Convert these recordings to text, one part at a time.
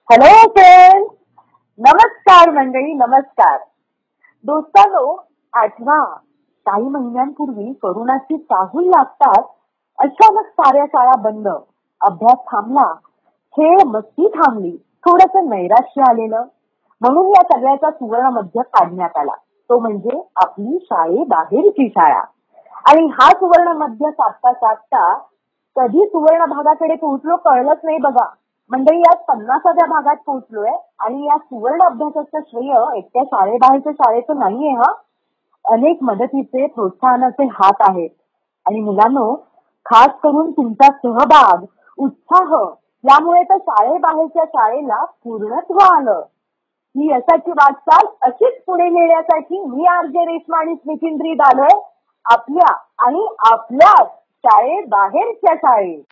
Hello friends, नमस्कार मंडळी, नमस्कार दोस्तांनो. आठवा काही महिन्यांपूर्वी कोरोनाची चाहूल लागतात अचानक साऱ्या शाळा बंद, अभ्यास थांबला, खेळ मस्ती थांबली, थोडस नैराश्य आलेलं. म्हणून या सगळ्याचा सुवर्ण मध्य काढण्यात आला, तो म्हणजे आपली शाळेबाहेरची शाळा. आणि हा सुवर्ण मध्य साधता साधता कधी सुवर्ण भागाकडे पोहोचलो कळलंच नाही बघा. मंडळी, आज 50व्या भागात पोहोचलोय आणि या सुवर्ण अभ्यासाचं श्रेय एकट्या शाळेबाहेरच्या शाळेचं नाहीये हा. अनेक मदतीचे प्रोत्साहनाचे हात आहेत. आणि मुलांनो, खास करून तुमचा सहभाग, उत्साह यामुळे तर शाळेबाहेरच्या शाळेला पूर्णत्व आलं. ही यशाची वाटचाल अशीच पुढे नेण्यासाठी मी आरजे रेश्मा आणि स्मितिंद्री आलोय आपल्या आणि आपल्याच शाळेबाहेरच्या शाळेत.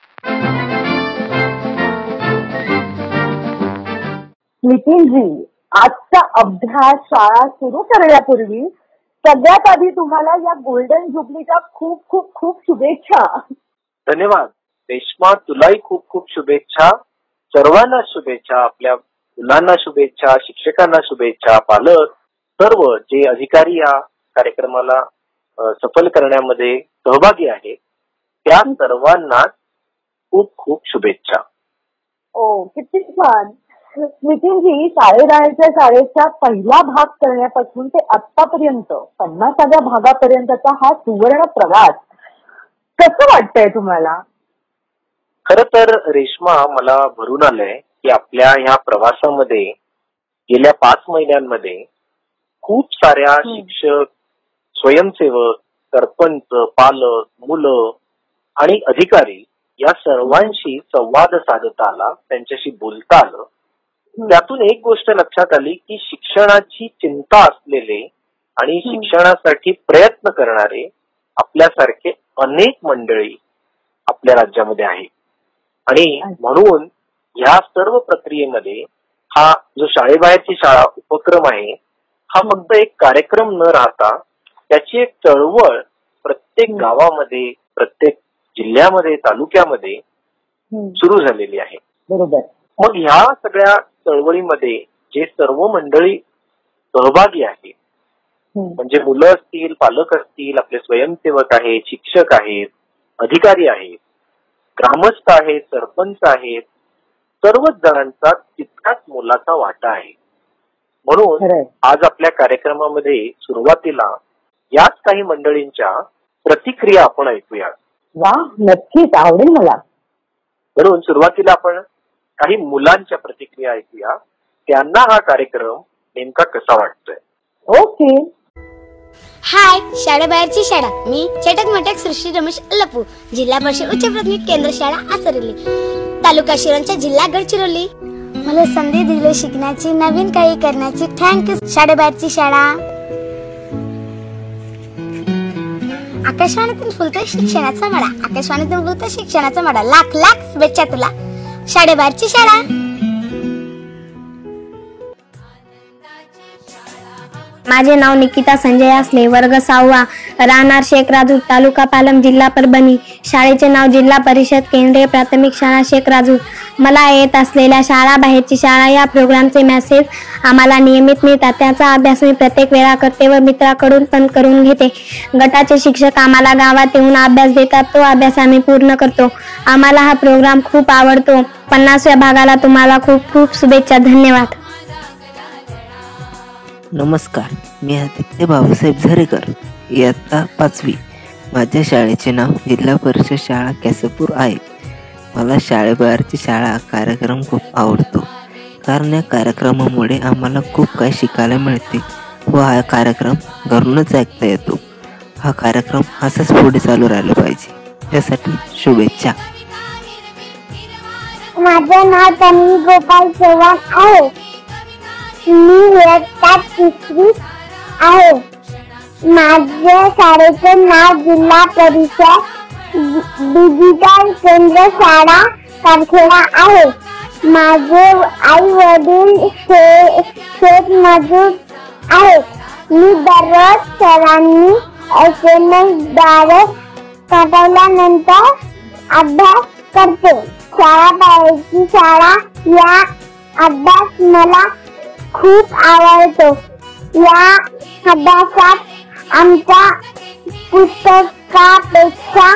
नितीनजी, आजचा अभ्यास शाळा सुरू करण्यापूर्वी सगळ्यात आधी तुम्हाला या गोल्डन जुबलीच्या खूप खूप खूप शुभेच्छा. धन्यवाद रेश्मा, तुलाही खूप खूप शुभेच्छा. सर्वांना शुभेच्छा, आपल्या मुलांना शुभेच्छा, शिक्षकांना शुभेच्छा, पालक सर्व जे अधिकारी या कार्यक्रमाला सफल करण्यामध्ये सहभागी आहेत त्या सर्वांना खूप खूप शुभेच्छा. ओ, किती छान. नितीनजी, शाळेबाहेरच्या शाळेचा पहिला भाग करण्यापासून ते आतापर्यंत 50व्या भागापर्यंतचा हा सुवर्ण प्रवास कसं वाटतंय तुम्हाला? खर तर रेश्मा, मला भरून आलंय की आपल्या ह्या प्रवासामध्ये गेल्या 5 महिन्यांमध्ये खूप साऱ्या शिक्षक, स्वयंसेवक, सरपंच, पालक, मुलं आणि अधिकारी या सर्वांशी संवाद साधता आला, त्यांच्याशी बोलता आलं. त्यातून एक गोष्ट लक्षात आली की शिक्षणाची चिंता असलेले आणि शिक्षणासाठी प्रयत्न करणारे आपल्यासारखे अनेक मंडळी आपल्या राज्यामध्ये आहेत. आणि म्हणून ह्या सर्व प्रक्रियेमध्ये हा जो शाळेबाहेरची शाळा उपक्रम आहे हा फक्त एक कार्यक्रम न राहता त्याची एक चळवळ प्रत्येक गावामध्ये, प्रत्येक जिल्ह्यामध्ये, तालुक्यामध्ये सुरू झालेली आहे. बरोबर. मग ह्या सगळ्या चळवळीमध्ये जे सर्व मंडळी सहभागी आहेत, म्हणजे मुलं असतील, पालक असतील, आपले स्वयंसेवक आहेत, शिक्षक आहेत, अधिकारी आहेत, ग्रामस्थ आहेत, सरपंच आहेत, सर्वच जणांचा तितकाच मोलाचा वाटा आहे. म्हणून आज आपल्या कार्यक्रमामध्ये सुरुवातीला याच काही मंडळींच्या प्रतिक्रिया आपण ऐकूया. वा, नक्कीच आवडेल मला. म्हणून सुरुवातीला आपण काही मुलांच्या प्रतिक्रिया ऐकूया, त्यांना हा कार्यक्रम नेमका कसा वाटतोय. ओके. हाय, शाळेबाहेरची शाळा. मी चटक मटक सृष्टी रमेश अल्लापू, जिल्हा परिषद उच्च प्राथमिक केंद्र शाळा आसरली, तालुका शिरोंचा, जिल्हा गडचिरोली. मला संधी दिली शिकण्याची, नवीन काही करण्याची. थँक्यू शाळेबाहेरची शाळा. आकाशवाणीतून फुलतोय शिक्षणाचा मळा, आकाशवाणीतून फुलतोय शिक्षणाचा मळा. लाख लाख शुभेच्छा तुला, शाळेबाहेरची शाळा. माझे नाव निकिता संजय आसले, वर्ग 6वा, राहणार शेख राजूर, तालुका पालम, जिल्हा परभणी. शाळेचे नाव जिल्हा परिषद केंद्रीय प्राथमिक शाळा शेख राजूर. मला येत असलेल्या शाळाबाहेरची शाळा या प्रोग्रामचे मेसेज आम्हाला नियमित मिळतात. त्याचा अभ्यास मी प्रत्येक वेळा करते व मित्राकडून पण करून घेते. गटाचे शिक्षक आम्हाला गावात येऊन अभ्यास देतात, तो अभ्यास आम्ही पूर्ण करतो. आम्हाला हा प्रोग्राम खूप आवडतो. 50व्या भागाला तुम्हाला खूप खूप शुभेच्छा. धन्यवाद. नमस्कार, मी आदित्य बाबासाहेब झरेकर, इयत्ता 5वी. माझ्या शाळेचे नाव जिल्हा परिषद शाळा केसपूर आहे. मला शाळेबाहेरची शाळा कार्यक्रम खूप आवडतो, कारण या कार्यक्रमामुळे आम्हाला खूप काही शिकायला मिळते व हा कार्यक्रम घरूनच ऐकता येतो. हा कार्यक्रम असाच पुढे चालू राहिला पाहिजे, यासाठी शुभेच्छा. माझं नाव तन्वी गोपाल चव्हाण आहे. मी इयत्ता 3वी आहे. माझ्या शाळेचे नाव जिल्हा परिषद डिजिटल केंद्र शाळा कारखेडा आहे. माझे आई वडील शेतमजूर आहेत. मी दररोज सरांनी SMS द्वारे पाठवल्यानंतर अभ्यास करते. शाळाबाहेरची शाळा या अभ्यास मला खूप आवडतो. या अभ्यासात आमच्या पुस्तकापेक्षा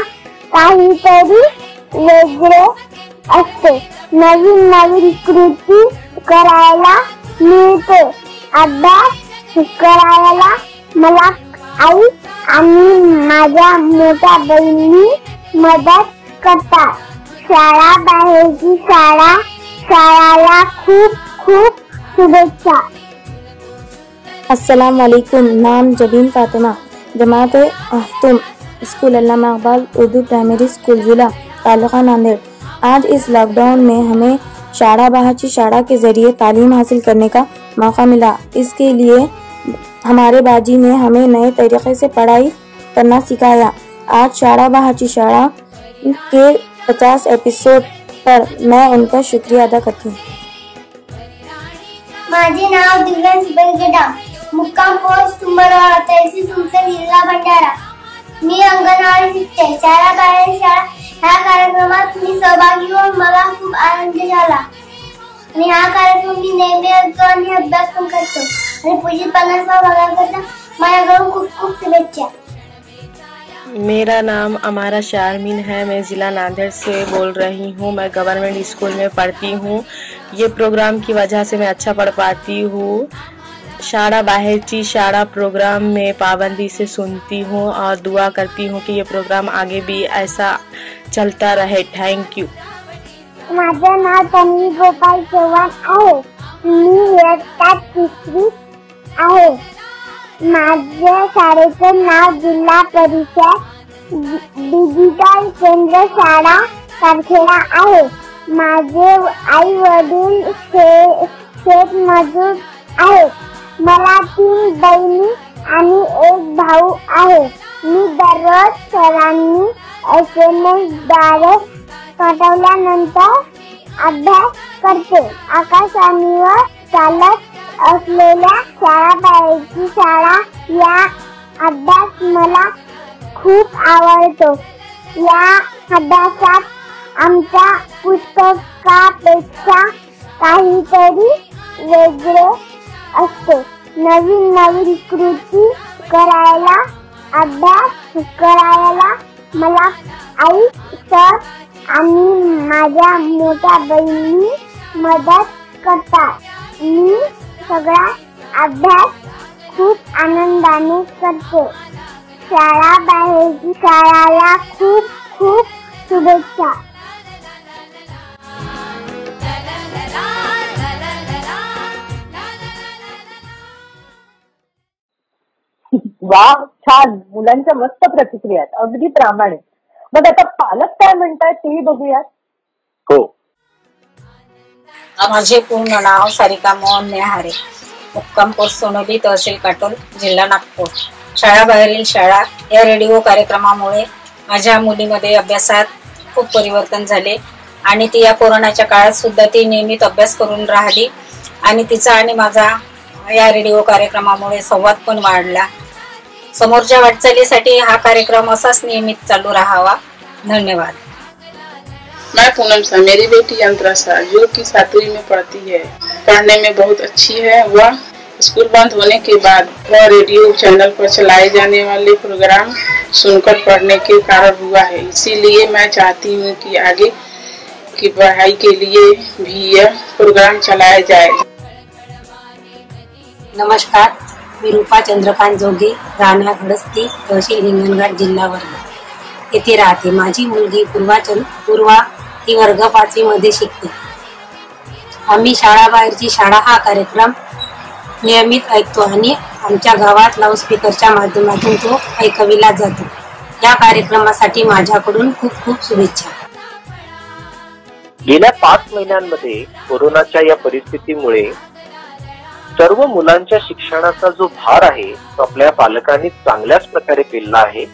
काहीतरी वेगळे असते. नवीन नवीन कृती करायला मिळते. अभ्यास करायला मला आई आणि माझ्या मोठ्या बहिणी मदत करतात. शाळा बाहेरची शाळाला खूप खूप शुभेच्छा. अस्सलाम वालेकुम. नाम जबीन फातिमा, जमात अफ्तुम, स्कूल अल्लामा इकबाल उर्दू प्राइमरी स्कूल, जिला तालुका नांदेड़. आज इस लॉकडाउन में हमें शाला बाहरची शाला के जरिए तालीम हासिल करने का मौका मिला. इसके लिए हमारे बाजी ने हमें नए तरीके से पढ़ाई करना सिखाया. आज शाला बाहरची शाला के 50 एपिसोड पर मैं उनका शुक्रिया अदा करती हूँ. माझे नाव दिव्यांश बेलगेडा, मुक्काम पोस्ट सुंबरवाडा, तहसील तुमसर, जिल्हा भंडारा. मी अंगणवाडी शिकते. शाळा बाहेर शाळा ह्या कार्यक्रमात मी सहभागी होऊन मला खूप आनंद झाला. आणि हा कार्यक्रम मी नेहमी असतो आणि अभ्यास पण करतो. आणि पुढील 50वा भागाकरता माझ्याकडून खूप खूप शुभेच्छा. मेरा नाम अमारा शारमीन है. मैं ज़िला नांदेड़ से बोल रही हूँ. मैं गवर्नमेंट स्कूल में पढ़ती हूँ. ये प्रोग्राम की वजह से मैं अच्छा पढ़ पाती हूँ. शाला बाहेरची शाला प्रोग्राम में पाबंदी से सुनती हूँ और दुआ करती हूँ कि ये प्रोग्राम आगे भी ऐसा चलता रहे. Thank you. माझं नाव तन्वी गोपाल चव्हाण आहे. मी इयत्ता 3री आहे. माझ्या शाळेचे नाव जिल्हा परिषद डिजिटल केंद्र शाळा कारखेडा आहे. माझे आई वडील शेतमजूर आहेत. मला 3 बहिणी आणि 1 भाऊ आहे. मी दररोज सरांनी SMS द्वारे पाठवल्यानंतर अभ्यास करते. आकाशवाणीवर चालत असलेल्या शाळा बाहेरची शाळा या अभ्यास मला खूप आवडतो. या अभ्यासात आमच्या पुस्तकापेक्षा काहीतरी वेगळे असते. नवीन नवीन कृती करायला, अभ्यास करायला मला आई, सर आणि माझ्या मोठ्या बहिणी मदत करतात. मी सगळा अभ्यास खूप आनंदाने करते. शाळा बाहेरची शाळाला खूप खूप शुभेच्छा. वा, छान. मुलांच्या मस्त प्रतिक्रिया आहेत, अगदी प्रामाणिक. मग आता पालक काय म्हणतात ते बघूयात. हो. माझे पूर्ण नाव सारिका मोहन नेहारे, मुक्काम पोस्ट सोनोली, तहसील काटोल, जिल्हा नागपूर. शाळा बाहेरील शाळा या रेडिओ कार्यक्रमामुळे माझ्या मुलीमध्ये अभ्यासात खूप परिवर्तन झाले आणि ती या कोरोनाच्या काळात सुद्धा ती नियमित अभ्यास करून राहिली आणि तिचा आणि माझा या रेडिओ कार्यक्रमामुळे संवाद पण वाढला. समोरच्या वाटचालीसाठी हा कार्यक्रम असाच नियमित चालू राहावा. धन्यवाद. मैं पूनम सा, मेरी बेटी यंत्रा सा जो कि 7वीं में पढ़ती है, पढ़ने में बहुत अच्छी है. वह स्कूल बंद होने के बाद वह रेडियो चैनल पर चलाए जाने वाले प्रोग्राम सुनकर पढ़ने के कारण हुआ है. इसीलिए मैं चाहती हूँ कि आगे की पढ़ाई के लिए भी यह प्रोग्राम चलाया जाए. नमस्कार, मी रूपा चंद्रकांत जोगे, राहणार हडस्ती, तहसील हिंगणघाट, जिल्हा वर्धा येथे राहते. माझी मुलगी पूर्वा ही वर्ग 5वी मध्ये शिकते. आम्ही शाळाबाहेरची शाळा हा कार्यक्रम नियमित ऐकतो आणि आमच्या गावात लाऊडस्पीकरच्या माध्यमातून तो ऐकविला जातो. या कार्यक्रमासाठी माझ्याकडून खूप खूप शुभेच्छा. गेल्या 5 महिन्यांमध्ये कोरोनाच्या या परिस्थितीमुळे सर्व मुलांच्या शिक्षणाचा जो भार आहे तो आपल्या पालकांनी चांगल्याच प्रकारे पेलला आहे.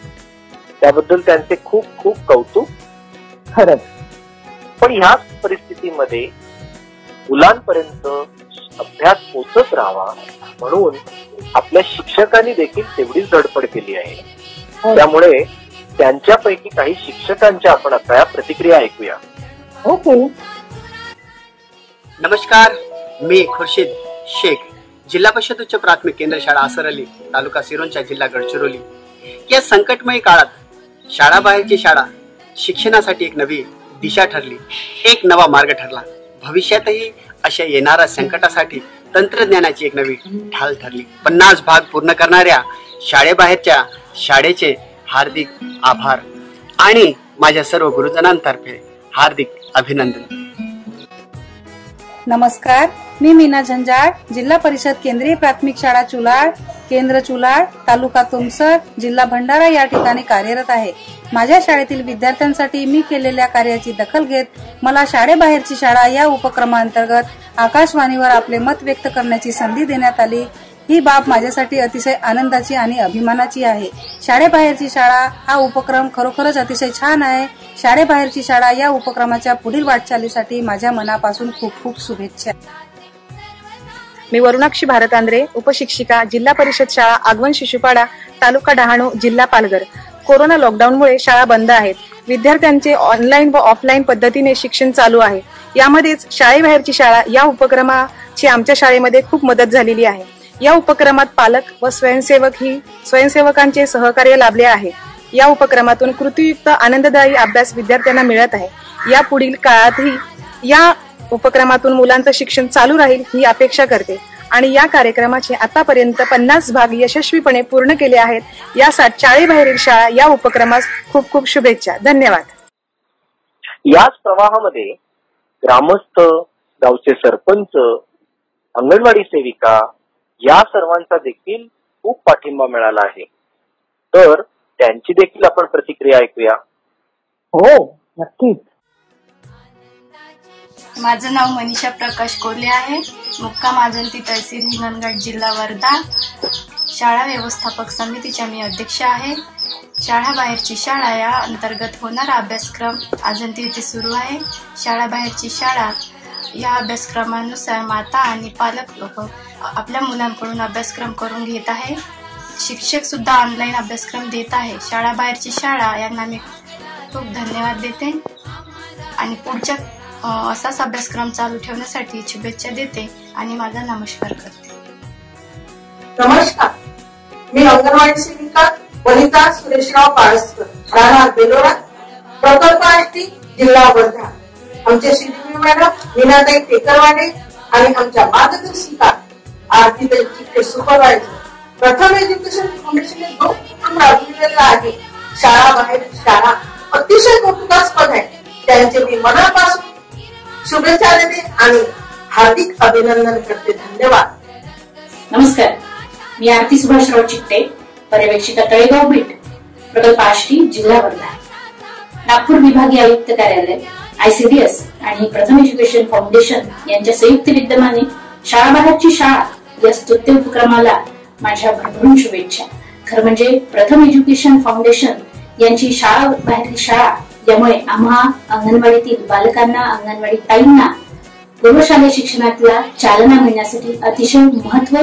त्याबद्दल त्यांचे खूप खूप कौतुक. खरंच. पण ह्याच परिस्थितीमध्ये मुलांपर्यंत अभ्यास पोचत राहावा म्हणून आपल्या शिक्षकांनी देखील तेवढीच धडपड केली आहे. त्यामुळे त्यांच्यापैकी काही शिक्षकांच्या आपण आता प्रतिक्रिया ऐकूया. ओके. नमस्कार, मी खुर्शीद शेख, जिल्हा परिषद उच्च प्राथमिक केंद्र शाळा आसरली, तालुका सिरोंचा, जिल्हा गडचिरोली. या संकटमय काळात शाळाबाहेरची शाळा शिक्षणासाठी एक नवी दिशा ठरली, एक नवा मार्ग ठरला. भविष्यातही अशा येणाऱ्या संकटासाठी तंत्रज्ञानाची एक नवी ढाल ठरली. 50 भाग पूर्ण करणाऱ्या शाळेबाहेरच्या शाळेचे हार्दिक आभार आणि माझ्या सर्व गुरुजनांतर्फे हार्दिक अभिनंदन. नमस्कार, मी मीना झंझाळ, जिल्हा परिषद केंद्रीय प्राथमिक शाळा चुलाड, केंद्र चुलाड, तालुका तुमसर, जिल्हा भंडारा या ठिकाणी कार्यरत आहे. माझ्या शाळेतील विद्यार्थ्यांसाठी मी केलेल्या कार्याची दखल घेत मला शाळेबाहेरची शाळा या उपक्रमांतर्गत आकाशवाणीवर आपले मत व्यक्त करण्याची संधी देण्यात आली. ही बाब माझ्यासाठी अतिशय आनंदाची आणि अभिमानाची आहे. शाळेबाहेरची शाळा हा उपक्रम खरोखरच अतिशय छान आहे. शाळेबाहेरची शाळा या उपक्रमाच्या पुढील वाटचालीसाठी माझ्या मनापासून खूप खूप शुभेच्छा. मी वरुणाक्षी भारत आंद्रे, उपशिक्षिका, जिल्हा परिषद शाळा आगवण शिशुपाडा, तालुका डहाणू, जिल्हा पालघर. कोरोना लॉकडाऊनमुळे शाळा बंद आहेत. विद्यार्थ्यांचे ऑनलाईन व ऑफलाईन पद्धतीने शिक्षण चालू आहे. यामध्येच शाळेबाहेरची शाळा या उपक्रमाची आमच्या शाळेमध्ये खूप मदत झालेली आहे. या उपक्रमात पालक व स्वयंसेवकांचे सहकार्य लाभले आहे. या उपक्रमातून कृतीयुक्त आनंददायी अभ्यास विद्यार्थ्यांना मिळत आहे. या पुढील काळातही या उपक्रमातून मुलांचं शिक्षण चालू राहील ही अपेक्षा करते आणि या कार्यक्रमाचे आतापर्यंत 50 भाग यशस्वीपणे पूर्ण केले आहेत. यासाठी शाळेबाहेरील शाळा या उपक्रमास खूप खूप शुभेच्छा. धन्यवाद. याच प्रवाहामध्ये ग्रामस्थ, गावचे सरपंच, अंगणवाडी सेविका या सर्वांचा देखील खूप पाठिंबा मिळाला आहे. तर त्यांची देखील आपण प्रतिक्रिया ऐकूया. हो, नक्कीच. माझं नाव मनीषा प्रकाश कोल्हे आहे. मुक्काम आजंती तहसील हिंगणघाट, जिल्हा वर्धा. शाळा व्यवस्थापक समितीच्या मी अध्यक्ष आहे. शाळाबाहेरची शाळा या अंतर्गत होणारा अभ्यासक्रम आजंती येथे सुरू आहे. शाळाबाहेरची शाळा या अभ्यासक्रमानुसार माता आणि पालक लोक आपल्या मुलांकडून अभ्यासक्रम करून घेत आहे. शिक्षक सुद्धा ऑनलाईन अभ्यासक्रम देत आहे. शाळाबाहेरची शाळा यांना मी खूप धन्यवाद देते आणि पुढच्या असाच अभ्यासक्रम चालू ठेवण्यासाठी शुभेच्छा देते आणि माझा नमस्कार करते. नमस्कार, मी अंगणवाडी सेविका वनिता सुरेशराव पाळसकर, राहणार बेलोरा, प्रकल्प आष्टी, जिल्हा वर्धा. आमचे शिक्षिका मॅडम मीनाताई टेकरवाडे आणि आमच्या मार्गदर्शिका आरतीताई चित्ते सुपरवायझर. प्रथम एज्युकेशन फाउंडेशनने जो उपक्रम राबविलेला आहे शाळाबाहेर शाळा अतिशय कौतुकास्पद आहे. त्यांचे मी मनापासून शुभेच्छा देते आणि हार्दिक अभिनंदन करते. धन्यवाद. नमस्कार, मी आरती सुभाषराव चित्ते, पर्यवेक्षिका तळेगाव बीट, प्रकल्प आष्टी, जिल्हा वर्धा. नागपूर विभागीय आयुक्त कार्यालय, ICDS आणि प्रथम एज्युकेशन फाउंडेशन यांच्या संयुक्त विद्यमाने शाळाबाहेरची शाळा या स्तुत्य उपक्रमाला माझ्या भरभरून शुभेच्छा. खरं म्हणजे प्रथम एज्युकेशन फाउंडेशन यांची शाळाबाहेरची शाळा यामुळे आम्हा अंगणवाडीतील बालकांना, अंगणवाडी ताईंना पूर्वशालेय शिक्षणातला चालना मिळण्यासाठी अतिशय महत्व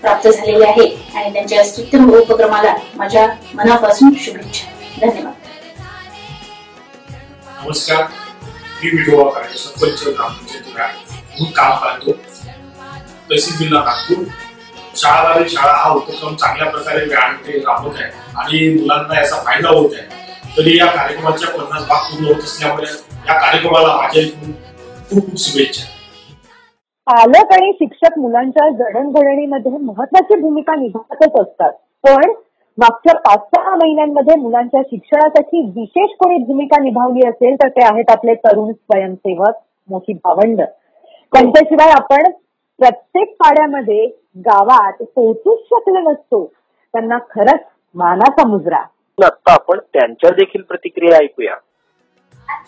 प्राप्त झालेले आहे आणि त्यांच्या स्तुत्य उपक्रमाला माझ्या मनापासून शुभेच्छा. धन्यवाद. नमस्कार, मी विठोबा करायचे सरपंच म्हणून काम करतो, तहसील जिल्हा नागपूर. शाळाबाहेरील शाळा हा उपक्रम चांगल्या प्रकारे राबवत आहे आणि मुलांना याचा फायदा होत आहे. तरी या कार्यक्रमाच्या 50 भाग पूर्ण होत असल्यामुळे या कार्यक्रमाला माझ्या खूप खूप शुभेच्छा. पालक आणि शिक्षक मुलांच्या जडणघडणीमध्ये महत्वाची भूमिका निभावतच असतात, पण मागच्या 5-6 महिन्यांमध्ये मुलांच्या शिक्षणासाठी विशेष कोणी भूमिका निभावली असेल तर ते आहेत आपले तरुण स्वयंसेवक, मोठी भावंड. त्यांच्याशिवाय आपण प्रत्येक पाड्यामध्ये गावात पोहोचूच शकलो नसतो. त्यांना खरंच मानाचा मुजरा. आता आपण त्यांच्या देखील प्रतिक्रिया ऐकूया.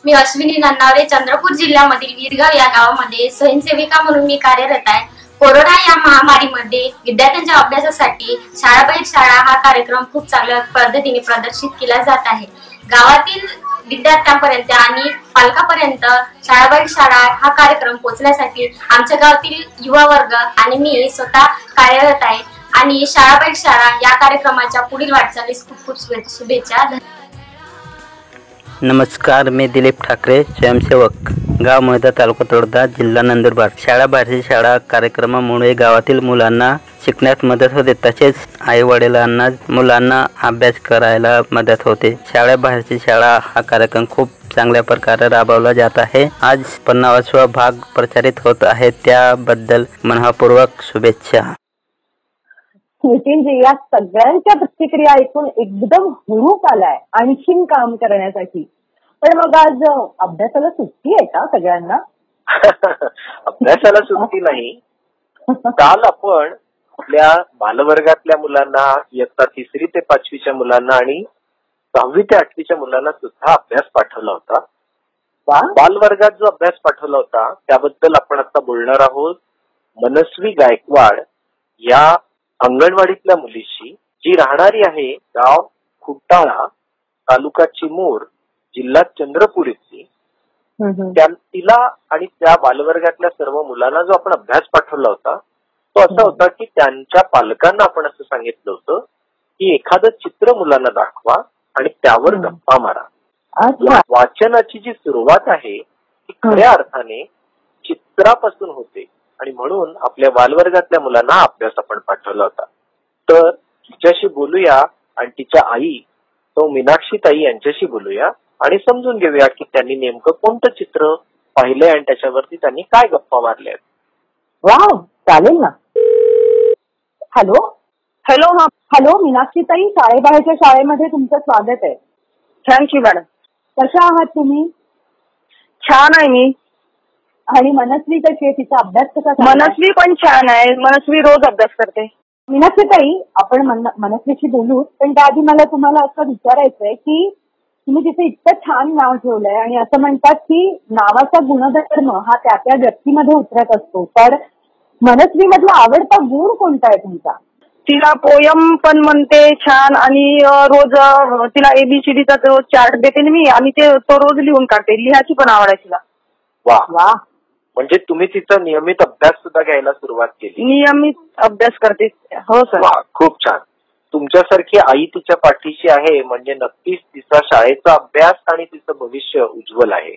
मी अश्विनी नन्नावरे, चंद्रपूर जिल्ह्यामधील वीरगाव या गावामध्ये स्वयंसेविका म्हणून मी कार्यरत आहे. कोरोना या महामारीमध्ये विद्यार्थ्यांच्या अभ्यासासाठी शाळाबाहेर शाळा हा कार्यक्रम खूप चांगल्या पद्धतीने प्रदर्शित केला जात आहे. गावातील विद्यार्थ्यांपर्यंत आणि पालकांपर्यंत शाळाबाहेर शाळा हा कार्यक्रम पोहोचण्यासाठी आमच्या गावातील युवा वर्ग आणि मी स्वतः कार्यरत आहे आणि शाळाबाहेर शाळा या कार्यक्रमाच्या पुढील वाटचालीस खूप खूप शुभेच्छा. नमस्कार, मी दिलीप ठाकरे, स्वयंसेवक, गाव मैदा, तालुका तळोदा, जिल्हा नंदुरबार. शाळा बाहेरची शाळा कार्यक्रमामुळे गावातील मुलांना शिकण्यास मदत होते, तसेच आई वडिलांना मुलांना अभ्यास करायला मदत होते. शाळेबाहेरची शाळा हा कार्यक्रम खूप चांगल्या प्रकारे राबवला जात आहे. आज 50वा भाग प्रचारित होत आहे, त्याबद्दल मनःपूर्वक शुभेच्छा. नितीनजी, या सगळ्यांच्या प्रतिक्रिया ऐकून एकदम हुरूप आलाय आणखीन काम करण्यासाठी. पण मग आज अभ्यासाला सुट्टी आहे का सगळ्यांना? अभ्यासाला सुट्टी नाही. काल आपण आपल्या बालवर्गातल्या मुलांना, इयत्ता 3री ते 5वीच्या मुलांना आणि 6वी ते 8वीच्या मुलांना सुद्धा अभ्यास पाठवला होता. बालवर्गात जो अभ्यास पाठवला होता त्याबद्दल आपण आता बोलणार आहोत. मनस्वी गायकवाड या अंगणवाडीतल्या मुलीशी, जी राहणारी आहे गाव खुटाळा, तालुका चिमूर, जिल्हा चंद्रपूर इथली. तिला आणि त्या बालवर्गातल्या सर्व मुलांना जो आपण अभ्यास पाठवला होता तो असा होता की त्यांच्या पालकांना आपण असं सांगितलं होतं की एखादं चित्र मुलांना दाखवा आणि त्यावर गप्पा मारा. वाचनाची जी सुरुवात आहे ती खऱ्या अर्थाने चित्रापासून होते आणि म्हणून आपल्या बालवर्गातल्या मुलांना हा अभ्यास आपण पाठवला होता. तर तिच्याशी बोलूया आणि तिच्या आई तो मीनाक्षी ताई यांच्याशी बोलूया आणि समजून घेऊया की त्यांनी नेमकं कोणतं चित्र पाहिलंय आणि त्याच्यावरती त्यांनी काय गप्पा मारल्या. वाव, चालेल ना. हॅलो हॅलो हा हॅलो मीनाक्षी ताई, शाळेबाहेरच्या शाळेमध्ये तुमचं स्वागत आहे. Thank you madam. कशा आहात तुम्ही? छान आहे मी. आणि मनस्वी कशी आहे, तिचा अभ्यास कसा? मनस्वी पण छान आहे. मनस्वी रोज अभ्यास करते. मीनाक्षी ताई, आपण मनस्वीशी बोलू, पण त्याआधी मला तुम्हाला असं विचारायचंय की तुम्ही तिचं इतकं छान नाव ठेवलंय आणि असं म्हणतात की नावाचा गुणधर्म हा त्या त्या व्यक्तीमध्ये उतरत असतो. तर मनस्वी मधला आवडता गुण कोणता आहे तुमचा? तिला पोयम पण म्हणते छान आणि रोज तिला ABCDचा रोज चार्ट देते मी आणि तो रोज लिहून काढते. लिहायची पण आवड आहे तिला. वा वा, म्हणजे तुम्ही तिचा नियमित अभ्यास सुद्धा घ्यायला सुरुवात केली? नियमित अभ्यास करते. हो सर. वा, खूप छान. तुमच्यासारखी आई तिच्या पाठीशी आहे म्हणजे नक्कीच तिचा शाळेचा अभ्यास आणि तिचं भविष्य उज्ज्वल आहे.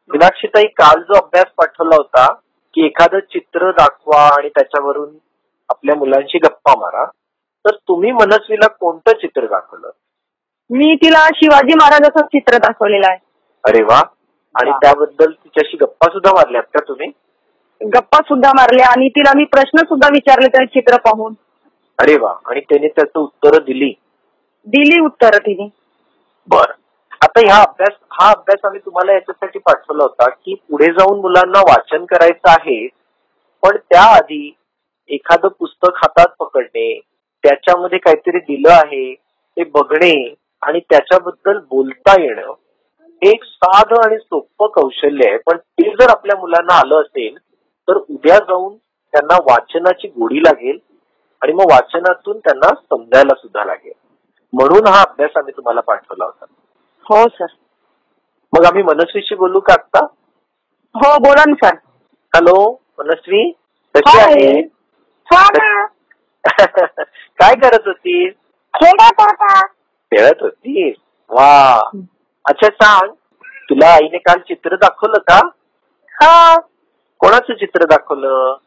मीनाक्षीताई, काल जो अभ्यास पाठवला होता की एखादं चित्र दाखवा आणि त्याच्यावरून आपल्या मुलांशी गप्पा मारा, तर तुम्ही मनस्वीला कोणतं चित्र दाखवलं? मी तिला शिवाजी महाराजाचं चित्र दाखवलेलं आहे. अरे वा. आणि त्याबद्दल तिच्याशी गप्पा सुद्धा मारल्यात का तुम्ही? गप्पा सुद्धा मारल्या आणि तिला मी प्रश्न सुद्धा विचारले त्या चित्र पाहून. अरे वा. आणि त्याने त्याचं उत्तर दिली उत्तर तिने. बर. आता हा अभ्यास आम्ही तुम्हाला याच्यासाठी पाठवला होता की पुढे जाऊन मुलांना वाचन करायचं आहे, पण त्याआधी एखादं पुस्तक हातात पकडणे, त्याच्यामध्ये काहीतरी दिलं आहे ते बघणे आणि त्याच्याबद्दल बोलता येणं एक साधं आणि सोपं कौशल्य आहे. पण ते जर आपल्या मुलांना आलं असेल तर उद्या जाऊन त्यांना वाचनाची गोडी लागेल आणि मग वाचनातून त्यांना समजायला सुद्धा लागेल. म्हणून हा अभ्यास आम्ही तुम्हाला पाठवला होता. हो सर. मग आम्ही मनस्वीशी बोलू का आता? हो, बोला ना सर. हॅलो मनस्वी, कशी आहे? काय करत होती? खेळत होती. वा. अच्छा, सांग, तुला आईने काल चित्र दाखवलं का? कोणाचं चित्र दाखवलं?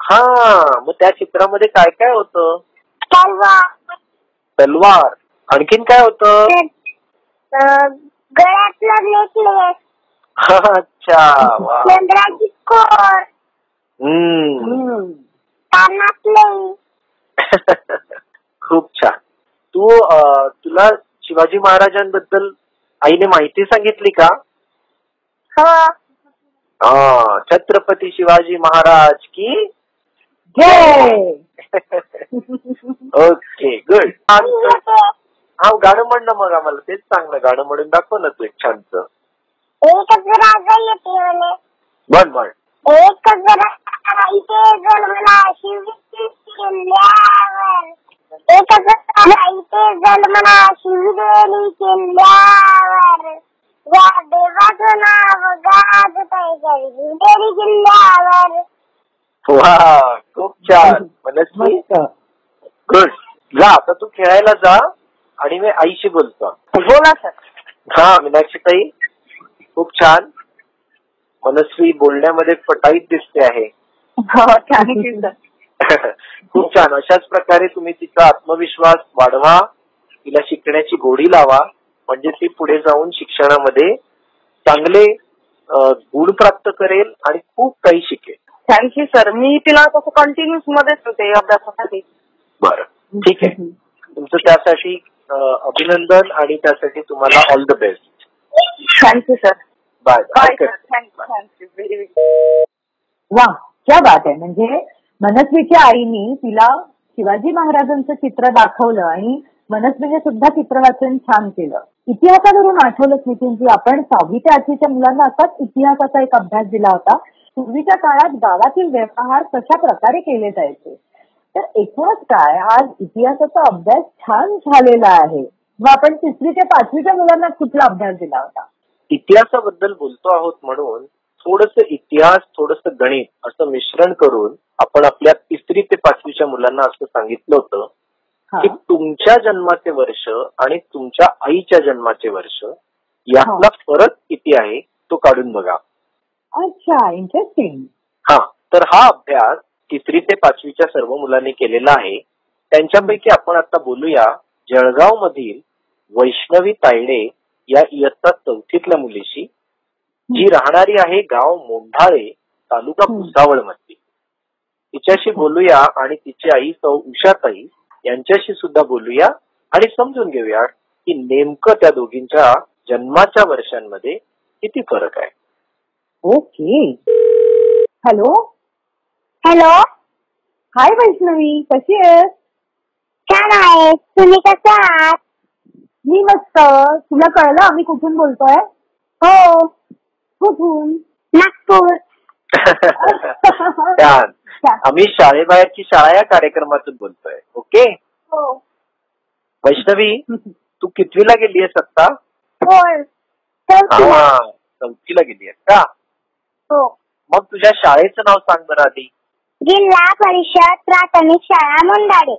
हा, मग त्या चित्रामध्ये काय काय होतं? तलवार. आणखीन काय होतं? गळ्यातलं नेकलेस. अच्छा. वा. चंद्राची कोर. कानातले. खूप छान. तुला शिवाजी महाराजांबद्दल आईने माहिती सांगितली का? छत्रपती शिवाजी महाराज की जय. Okay, good. हा, गाणं म्हण ना मग आम्हाला. तेच सांग ना, गाणं म्हणून दाखव ना तू एक छानच. एकच राजा येते म्हणे. म्हण. एकच राजा इथे जन्मला शिवजी किल्ल्यावर. एकच राजा इथे जन्मला शिवदेवी किल्ल्यावर. या देवाचं नाव गाजतंय शिवदेवी किल्ल्यावर. वा, खूप छान मनस्वी. गुड. जा आता तू खेळायला जा आणि मी आईशी बोलतो. बोला सर. हा मीनाक्षी ताई, खूप छान. मनस्वी बोलण्यामध्ये पटाईत दिसते आहे. Thank you sir. खूप छान. अशाच प्रकारे तुम्ही तिचा आत्मविश्वास वाढवा, तिला शिकण्याची गोडी लावा, म्हणजे ती पुढे जाऊन शिक्षणामध्ये चांगले गुण प्राप्त करेल आणि खूप काही शिकेल. Thank you sir. मी तिला तसं कंटिन्यूस मध्येच होते अभ्यासासाठी. बरं, ठीक आहे. तुमचं त्यासाठी अभिनंदन आणि त्यासाठी तुम्हाला all the best. Thank you sir. Bye bye. Thank you very very. वा, क्या बात आहे. म्हणजे मनस्वीच्या आईनी तिला शिवाजी महाराजांचं चित्र दाखवलं आणि मनस्वीने सुद्धा चित्र वाचन छान केलं. इतिहासावरून आठवलं नितीनजी, आपण 6वी ते 8वीच्या मुलांना आताच इतिहासाचा एक अभ्यास दिला होता. पूर्वीच्या काळात गावातील व्यवहार कशा प्रकारे केले जायचे. तर एकूणच काय, आज इतिहासाचा अभ्यास छान झालेला आहे. मग आपण 3री ते 5वीच्या मुलांना कुठला अभ्यास दिला होता? इतिहासाबद्दल बोलतो आहोत म्हणून थोडंसं इतिहास, थोडंसं गणित असं मिश्रण करून आपण आपल्या 3री ते 5वीच्या मुलांना असं सांगितलं होतं की तुमच्या जन्माचे वर्ष आणि तुमच्या आईच्या जन्माचे वर्ष यातला फरक किती आहे तो काढून बघा. अच्छा, इंटरेस्टिंग. तर हा अभ्यास 3री ते 5वीच्या सर्व मुलांनी केलेला आहे. त्यांच्यापैकी आपण आता बोलूया जळगाव मधील वैष्णवी तायडे या इयत्ता 4थीतल्या मुलीशी, जी राहणारी आहे गाव मोंढाळे, तालुका भुसावळ मध्ये. तिच्याशी बोलूया आणि तिची आई सौ उषाताई यांच्याशी सुद्धा बोलूया आणि समजून घेऊया की नेमकं त्या दोघींच्या जन्माच्या वर्षांमध्ये किती फरक आहे. ओके. हॅलो. हॅलो. हाय वैष्णवी, कशी आहेस? छान आहे. तुम्ही कसं आहात? मी मस्त. तुला कळलं आम्ही कुठून बोलतोय? हो. कुठून? नागपूर. छान. आम्ही शाळेबाहेरची शाळा या कार्यक्रमातून बोलतोय. ओके. हो. वैष्णवी, तू कितवीला गेली आहेस आता? होय. 4थीला गेली आहेस का? हो. मग तुझ्या शाळेचं नाव सांग बरं आधी. जिल्हा परिषद प्राथमिक शाळा मोंढाळे.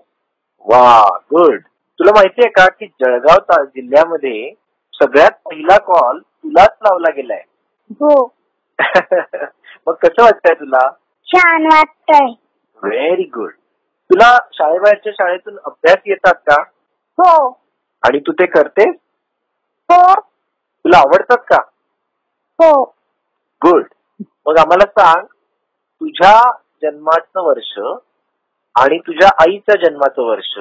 वा, गुड. तुला माहितीये का की जळगाव जिल्ह्यामध्ये सगळ्यात पहिला कॉल तुलाच लावला गेलाय? हो. मग कसं वाटतंय तुला? छान वाटतंय. Very good. तुला शाळेबाहेरच्या शाळेतून अभ्यास येतात का? हो. आणि तू ते करतेस? हो. तुला आवडतात का? हो. गुड. मग आम्हाला सांग, तुझ्या जन्माचं वर्ष आणि तुझ्या आईच्या जन्माचं वर्ष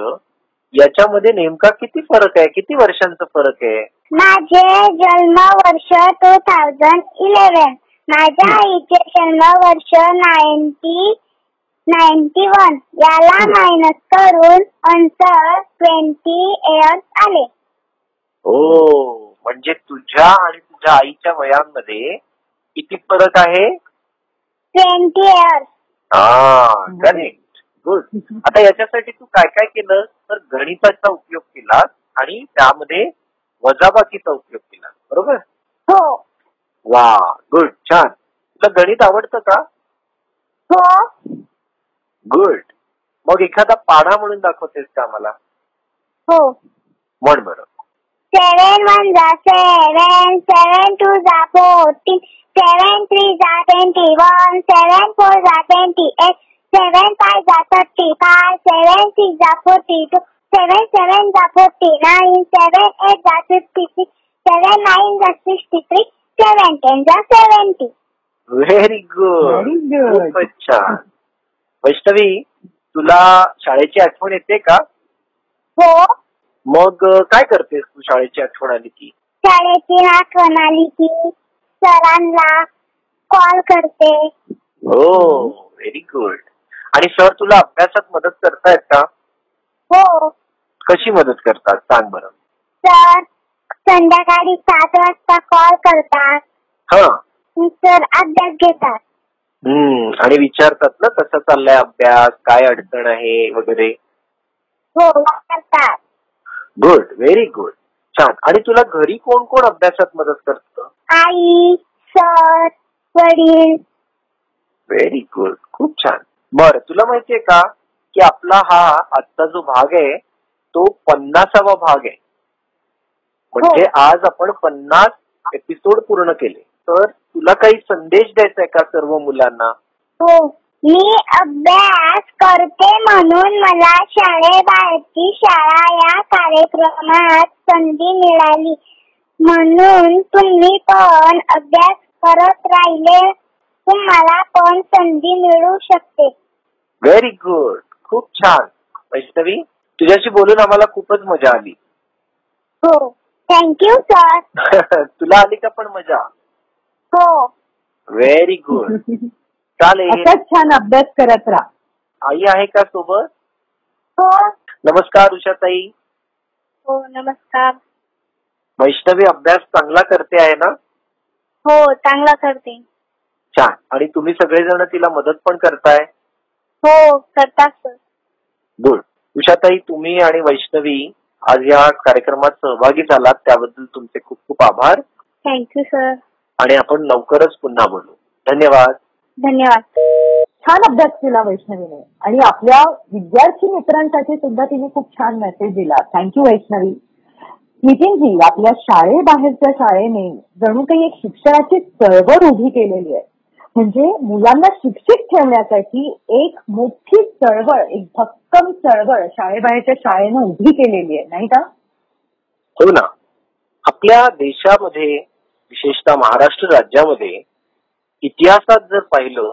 याच्यामध्ये नेमका किती फरक आहे? किती वर्षांचा फरक आहे? माझे जन्म वर्ष 2011. माझ्या आईचे जन्म वर्ष 91. याला मायनस करून अंतर 20 इयर्स आले. हो, म्हणजे तुझ्या आणि तुझ्या आईच्या वयांमध्ये किती फरक आहे? 20 इयर्स. करेक्ट. गुड. आता याच्यासाठी तू काय काय केलं तर गणिताचा उपयोग केला आणि त्यामध्ये वजाबाकीचा उपयोग केला, बरोबर? हो. वा, गुड. छान. तुला गणित आवडतं का? हो. गुड. मग एखादा पाढा म्हणून दाखवतेस का आम्हाला? हो. म्हण बरं. 7 1 जा 7, 7 2 जा 14, 7 3 जा 21, 7 4 जा 28, 7 5 जा 35, 7 6 जा 42, 7 7 जा 49, 7 8 जा 56, 7 9 जा 63, 7 10 जा 70. Very good. खूपच छान. वैष्णवी, तुला शाळेची आठवण येते का? हो. मग काय करतेस तू शाळेची आठवण आली की? शाळेची आठवण आली की सरांना कॉल करते. हो, व्हेरी गुड. आणि सर तुला अभ्यासात मदत करतायत का? हो. कशी मदत करतात सांग बरं. सर संध्याकाळी 7 वाजता कॉल करतात. सर अभ्यास घेतात. आणि विचारतात ना कसा चाललाय अभ्यास, काय अडचण आहे वगैरे? हो, करतात. गुड. Very good. छान. आणि तुला घरी कोण कोण अभ्यासात मदत करतं? आई, सर, वडील. Very good. खूप छान. बरं, तुला माहितीये का की आपला हा आजचा जो भाग आहे तो 50वा भाग आहे. म्हणजे आज आपण 50 एपिसोड पूर्ण केले. तर तुला काही संदेश द्यायचा आहे का सर्व मुलांना? हो, मी अभ्यास करते म्हणून मला शाळेबाहेरची शाळा या कार्यक्रमात संधी मिळाली. म्हणून तुम्ही पण अभ्यास करत राहिले तुम्हाला पण संधी मिळू शकते. व्हेरी गुड, खूप छान. वैष्णवी, तुझ्याशी बोलून आम्हाला खूपच मजा आली. हो, थँक्यू सर. तुला आली का पण मजा? हो. Very good. चालेल, असाच छान अभ्यास करत राहा. आई आहे का सोबत? हो. नमस्कार उषाताई. हो, नमस्कार. वैष्णवी अभ्यास चांगला करते आहे ना? हो, चांगला करते. छान. आणि तुम्ही सगळेजण तिला मदत पण करताय? हो, करतात सर. गुड. उषाताई, तुम्ही आणि वैष्णवी आज या कार्यक्रमात सहभागी झालात त्याबद्दल तुमचे खूप खूप आभार. Thank you sir. आणि आपण लवकरच पुन्हा बोलू. धन्यवाद. धन्यवाद. छान अभ्यास केला वैष्णवीने आणि आपल्या विद्यार्थी मित्रांसाठी सुद्धा तिने खूप छान मेसेज दिला. थँक्यू वैष्णवी. नितीनजी, आपल्या शाळेबाहेरच्या शाळेने जणू काही एक शिक्षणाची चळवळ उभी केलेली आहे. म्हणजे मुलांना शिक्षित ठेवण्यासाठी एक मोठी चळवळ, एक भक्कम चळवळ शाळेबाहेरच्या शाळेनं उभी केलेली आहे, नाही का? हो ना. आपल्या देशामध्ये, विशेषतः महाराष्ट्र राज्यामध्ये इतिहासात जर पाहिलं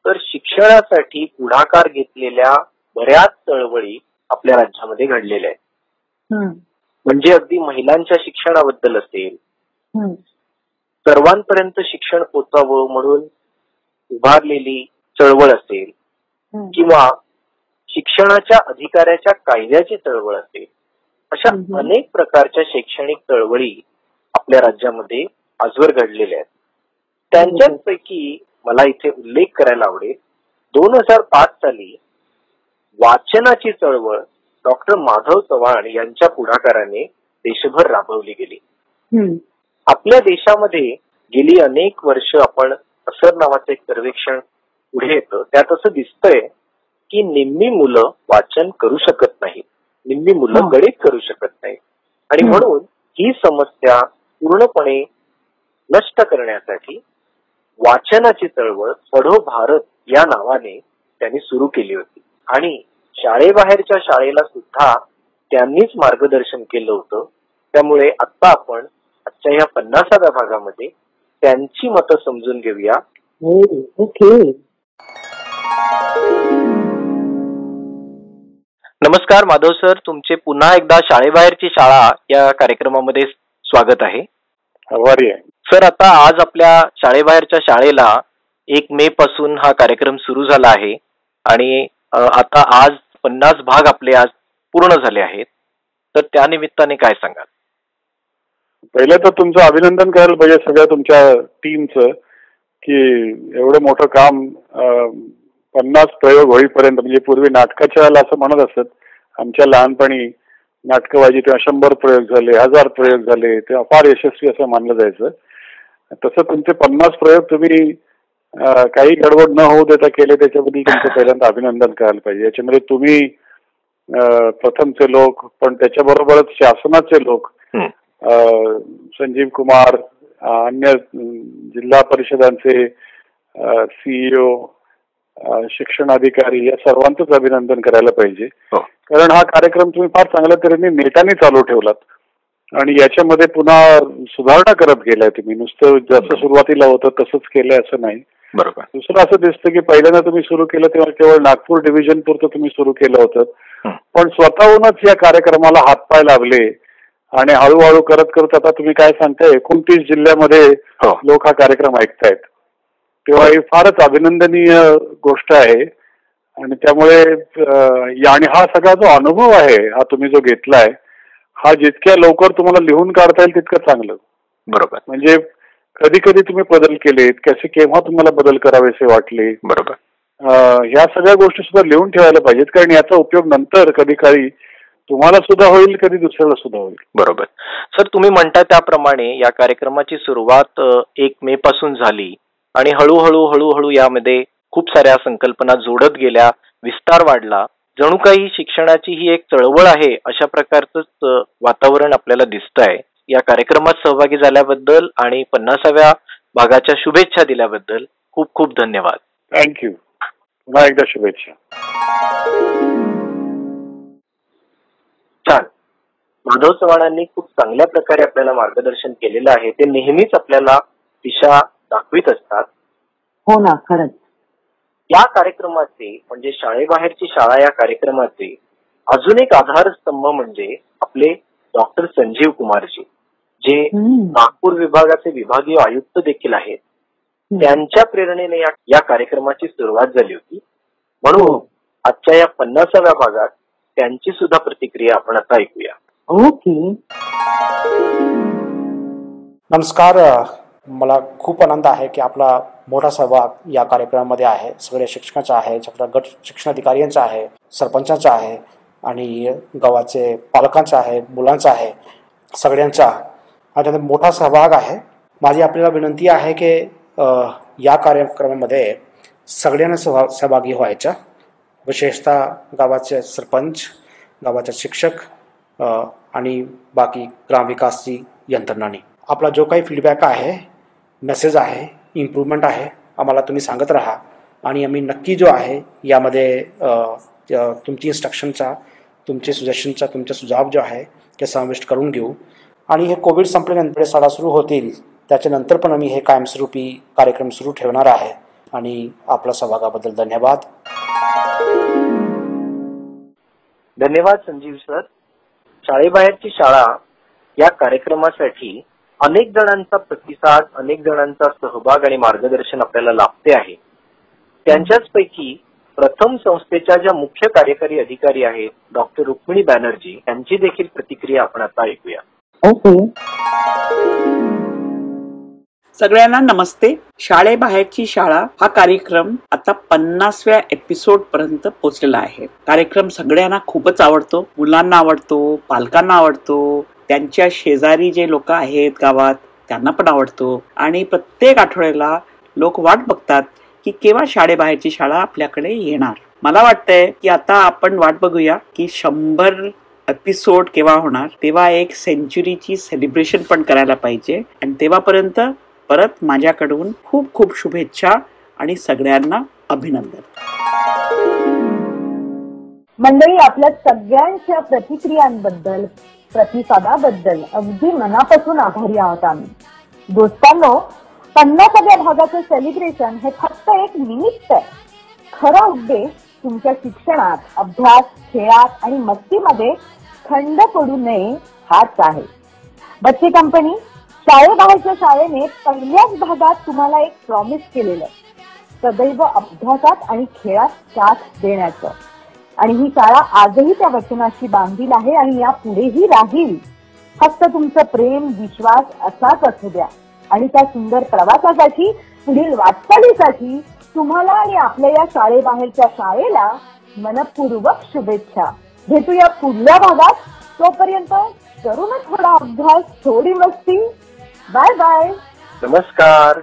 तर शिक्षणासाठी पुढाकार घेतलेल्या बऱ्याच चळवळी आपल्या राज्यामध्ये घडलेल्या आहेत. म्हणजे अगदी महिलांच्या शिक्षणाबद्दल असेल, सर्वांपर्यंत शिक्षण पोचावं म्हणून उभारलेली चळवळ असेल, किंवा शिक्षणाच्या अधिकाराच्या कायद्याची चळवळ असेल, अशा अनेक प्रकारच्या शैक्षणिक चळवळी आपल्या राज्यामध्ये आजवर घडलेल्या आहेत. त्यांच्यापैकी मला इथे उल्लेख करायला आवडेल, 2005 साली वाचनाची चळवळ डॉक्टर माधव चव्हाण यांच्या पुढाकाराने देशभर राबवली गेली. आपल्या देशामध्ये गेली अनेक वर्ष आपण असर नावाचं एक सर्वेक्षण पुढे येतं, त्यात असं दिसतंय की निम्मी मुलं वाचन करू शकत नाहीत, निम्मी मुलं गणित करू शकत नाहीत. आणि म्हणून ही समस्या पूर्णपणे नष्ट करण्यासाठी वाचनाची चळवळ पढो भारत या नावाने त्यांनी सुरू केली होती. आणि शाळेबाहेरच्या शाळेला सुद्धा त्यांनीच मार्गदर्शन केलं होतं. त्यामुळे आता आपण आजच्या या 50व्या भागामध्ये त्यांची मतं समजून घेऊया. ओके. नमस्कार माधव सर, तुमचे पुन्हा एकदा शाळेबाहेरची शाळा या कार्यक्रमामध्ये स्वागत आहे. सर, आता आज आपल्या शाळेबाहेरच्या शाळेला 1 मे पासून हा कार्यक्रम सुरू झाला आहे आणि आता आज 50 भाग आपले आज पूर्ण झाले आहेत. तर त्या निमित्ताने काय सांगाल? पहिलं तर तुमचं अभिनंदन करायला पाहिजे सगळ्या तुमच्या टीमचं की एवढं मोठं काम 50 प्रयोग होईपर्यंत. म्हणजे पूर्वी नाटकाच्या वेळेला असं म्हणत असत, आमच्या लहानपणी नाटकं व्हायची तेव्हा 100 प्रयोग झाले, 1000 प्रयोग झाले, तेव्हा फार यशस्वी असं मानलं जायचं. तसं तुमचे 50 प्रयोग तुम्ही काही गडबड न होऊ देता केले, त्याच्याबद्दल तुमचं पहिल्यांदा अभिनंदन करायला पाहिजे. याच्यामध्ये तुम्ही प्रथमचे लोक, पण त्याच्याबरोबरच शासनाचे लोक, संजीव कुमार, अन्य जिल्हा परिषदांचे CEO, शिक्षण अधिकारी, या सर्वांचंच अभिनंदन करायला पाहिजे. कारण हा कार्यक्रम तुम्ही फार चांगल्या तऱ्हेने नेटाने चालू ठेवलात आणि याच्यामध्ये पुन्हा सुधारणा करत गेलाय तुम्ही. नुसतं जसं सुरुवातीला होतं तसंच केलंय असं नाही. बरोबर. दुसरं असं दिसतं की पहिल्यांदा तुम्ही सुरू केलं तेव्हा केवळ नागपूर डिव्हिजन पुरतं तुम्ही सुरू केलं होतं, पण स्वतःहूनच या कार्यक्रमाला हातपाय लावले आणि हळूहळू करत करत आता तुम्ही काय सांगताय 29 जिल्ह्यामध्ये लोक हा कार्यक्रम ऐकतायत. तेव्हा ही फारच अभिनंदनीय गोष्ट आहे. आणि त्यामुळे आणि हा सगळा जो अनुभव आहे हा तुम्ही जो घेतलाय, हा जितक्या लवकर तुम्हाला लिहून काढता येईल तितकं चांगलं. बरोबर. म्हणजे कधी कधी तुम्ही बदल केलेत, कसे केव्हा तुम्हाला बदल करावेसे वाटले, बरोबर, ह्या सगळ्या गोष्टी सुद्धा लिहून ठेवायला पाहिजेत. कारण याचा उपयोग नंतर कधी काळी तुम्हाला सुद्धा होईल, कधी दुसऱ्याला सुद्धा होईल. बरोबर. सर, तुम्ही म्हणता त्याप्रमाणे या कार्यक्रमाची सुरुवात 1 मे पासून झाली आणि हळूहळू यामध्ये खूप साऱ्या संकल्पना जोडत गेल्या, विस्तार वाढला. जणू काही शिक्षणाची ही एक चळवळ आहे अशा प्रकारचंच वातावरण आपल्याला दिसतंय. या कार्यक्रमात सहभागी झाल्याबद्दल आणि 50व्या भागाच्या शुभेच्छा दिल्याबद्दल खूप खूप धन्यवाद. थँक्यू. पुन्हा एकदा शुभेच्छा. छान. माधव चव्हाणांनी खूप चांगल्या प्रकारे आपल्याला मार्गदर्शन केलेलं आहे. ते नेहमीच आपल्याला दिशा दाखवित असतात. हो ना, खरंच. या कार्यक्रमाचे म्हणजे शाळेबाहेरची शाळा या कार्यक्रमाचे अजून एक आधारस्तंभ म्हणजे आपले डॉक्टर संजीव कुमारजी, जे नागपूर विभागाचे विभागीय आयुक्त देखील आहेत. त्यांच्या प्रेरणेने या कार्यक्रमाची सुरुवात झाली होती. म्हणून आजच्या या 50व्या भागात त्यांची सुद्धा प्रतिक्रिया आपण आता ऐकूया. ओके. नमस्कार. मला खूप आनंद आहे की आपला मोठा सहभाग या कार्यक्रमामध्ये आहे. सगळ्या शिक्षकांचा आहे, सगळ्या गट शिक्षणाधिकाऱ्यांचा आहे, सरपंचांचा आहे आणि गावाचे पालकांचा आहे, मुलांचा आहे, सगळ्यांचा हा मोठा सहभाग आहे. माझी आपल्याला विनंती आहे की या कार्यक्रमामध्ये सगळ्यांना सहभागी व्हायचं, विशेषतः गावाचे सरपंच, गावाचे शिक्षक आणि बाकी ग्रामविकासची यंत्रणांनी. आपला जो काही फीडबॅक आहे, मेसेज आहे, इम्प्रूव्हमेंट आहे, आम्हाला तुम्ही सांगत राहा आणि आम्ही नक्की जो आहे यामध्ये तुमची इन्स्ट्रक्शनचा, तुमचे सजेशनचा, तुमचे सुझाव जो आहे ते समाविष्ट करून घेऊ. आणि हे कोविड संपल्यानंतर शाळा सुरू होतील त्याच्यानंतर पण आम्ही हे कायमस्वरूपी कार्यक्रम सुरू ठेवणार आहे. आणि आपल्या सहभागाबद्दल धन्यवाद. धन्यवाद संजीव सर. शाळेबाहेरची शाळा या कार्यक्रमासाठी अनेक जणांचा प्रतिसाद, अनेक जणांचा सहभाग आणि मार्गदर्शन आपल्याला लाभते आहे. त्यांच्याच पैकी प्रथम संस्थेच्या ज्या मुख्य कार्यकारी अधिकारी आहेत डॉक्टर रुक्मिणी बॅनर्जी, यांची देखील प्रतिक्रिया आपण आता ऐकूया. ओके. सगळ्यांना नमस्ते. शाळेबाहेरची शाळा हा कार्यक्रम आता 50व्या एपिसोड पर्यंत पोहोचलेला आहे. कार्यक्रम सगळ्यांना खूपच आवडतो. मुलांना आवडतो, पालकांना आवडतो, त्यांच्या शेजारी जे लोक आहेत गावात त्यांना पण आवडतो आणि प्रत्येक आठवड्याला लोक वाट बघतात की केव्हा शाळेबाहेरची शाळा आपल्याकडे येणार. मला वाटतंय की आता आपण वाट बघूया की 100 एपिसोड केव्हा होणार. तेव्हा एक सेंचुरीची सेलिब्रेशन पण करायला पाहिजे आणि तेव्हापर्यंत परत माझ्याकडून खूप खूप शुभेच्छा आणि सगळ्यांना अभिनंदन. मंडळी, आपल्या सगळ्यांच्या प्रतिक्रियांबद्दल, प्रतिसादाबद्दल अगदी मनापासून आभारी आहोत आम्ही. दोस्तांनो, 50व्या भागाचं सेलिब्रेशन हे फक्त एक निमित्त आहे. खरा उद्देश तुमच्या शिक्षणात, अभ्यास, खेळात आणि मस्तीमध्ये खंड पडू नये हाच आहे. बच्चे कंपनी शाळेबाहेरच्या शाळेने पहिल्याच भागात तुम्हाला एक प्रॉमिस केलेलं आहे, सदैव अभ्यासात आणि खेळात साथ देण्याचं. आणि ही शाळा आजही त्या वचनाशी बांधील आहे आणि यापुढेही राहील. फक्त तुमचं प्रेम, विश्वास असाच असू द्या. आणि त्या सुंदर प्रवासासाठी, पुढील वाटचालीसाठी तुम्हाला आणि आपल्या या शाळेबाहेरच्या शाळेला मनपूर्वक शुभेच्छा. भेटूया पुढल्या भागात. तोपर्यंत करू ना थोडा अभ्यास, थोडी मस्ती. Bye bye. नमस्कार.